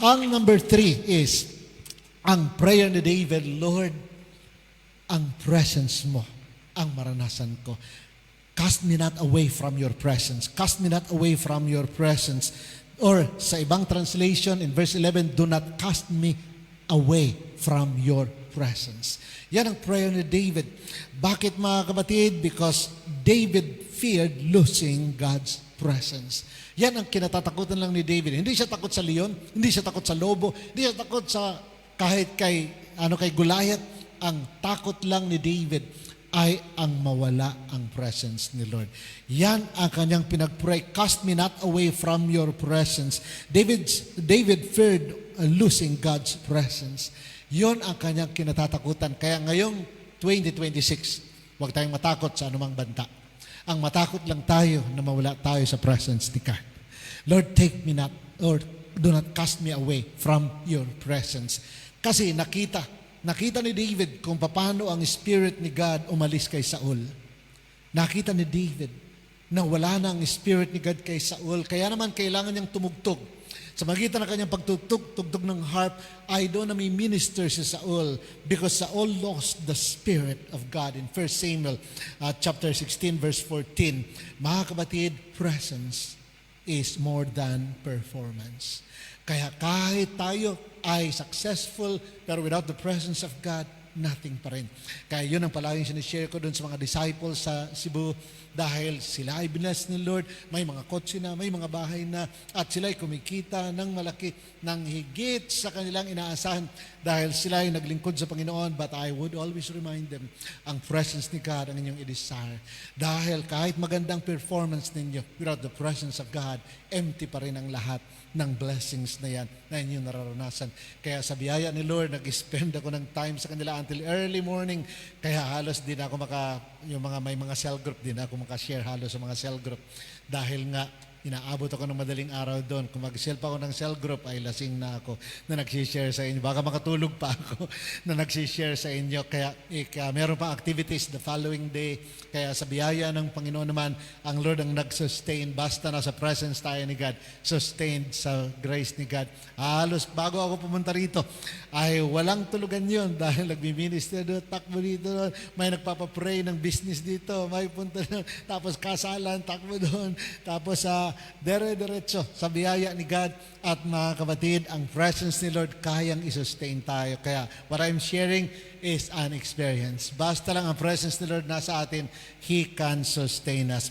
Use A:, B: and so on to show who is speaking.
A: Ang number 3 is, ang prayer ni David, Lord, ang presence mo ang maranasan ko. Cast me not away from your presence. Cast me not away from your presence. Or sa ibang translation, in verse 11, do not cast me away from your presence. Yan ang prayer ni David. Bakit mga kapatid? Because David feared losing God's presence. Yan ang kinatatakutan lang ni David. Hindi siya takot sa leon, hindi siya takot sa lobo, hindi siya takot sa kahit kay Goliath. Ang takot lang ni David ay ang mawala ang presence ni Lord. Yan ang kanyang pinagpray. Cast me not away from your presence. David feared losing God's presence. Yon ang kanyang kinatatakutan. Kaya ngayong 2026, huwag tayong matakot sa anumang banta. Ang matakot lang tayo na mawala tayo sa presence ni God. Lord, take me not, or do not cast me away from your presence. Kasi nakita ni David kung paano ang Spirit ni God umalis kay Saul. Nakita ni David na wala na ang Spirit ni God kay Saul. Kaya naman kailangan niyang tumugtog. Sa magitan ng kanyang pagtugtog ng harp, ay doon na may minister si Saul because Saul lost the Spirit of God in 1 Samuel chapter 16 verse 14. Mga kapatid, presence is more than performance. Kaya kahit tayo ay successful pero without the presence of God, nothing pa rin. Kaya yun ang palaging sinishare ko doon sa mga disciples sa Cebu dahil sila ay binas ni Lord, may mga kotse na, may mga bahay na, at sila ay kumikita ng malaki, ng higit sa kanilang inaasahan dahil sila ay naglingkod sa Panginoon. But I would always remind them, ang presence ni God ang inyong i-desire. Dahil kahit magandang performance ninyo, without the presence of God, empty pa rin ang lahat ng blessings na yan na inyong nararanasan. Kaya sa biyaya ni Lord, nag-spend ako ng time sa kanila until early morning. Kaya halos din ako may mga cell group din ako makashare halos sa mga cell group. Dahil nga, inaabot ako ng madaling araw doon. Kung mag-share pa ako ng cell group, ay lasing na ako na nagsishare sa inyo. Baka makatulog pa ako na nagsishare sa inyo. Kaya meron pa activities the following day. Kaya sa biyaya ng Panginoon naman, ang Lord ang nag-sustain. Basta nasa presence tayo ni God, sustained sa grace ni God. Halos bago ako pumunta rito, ay walang tulugan yun dahil nagmi-minister doon, takbo dito, may nagpapapray ng business dito, may punta doon, tapos kasalan, takbo doon, tapos dire-diretso sa biyaya ni God. At mga kapatid, ang presence ni Lord kayang isustain tayo. Kaya what I'm sharing is an experience. Basta lang ang presence ni Lord nasa atin, He can sustain us.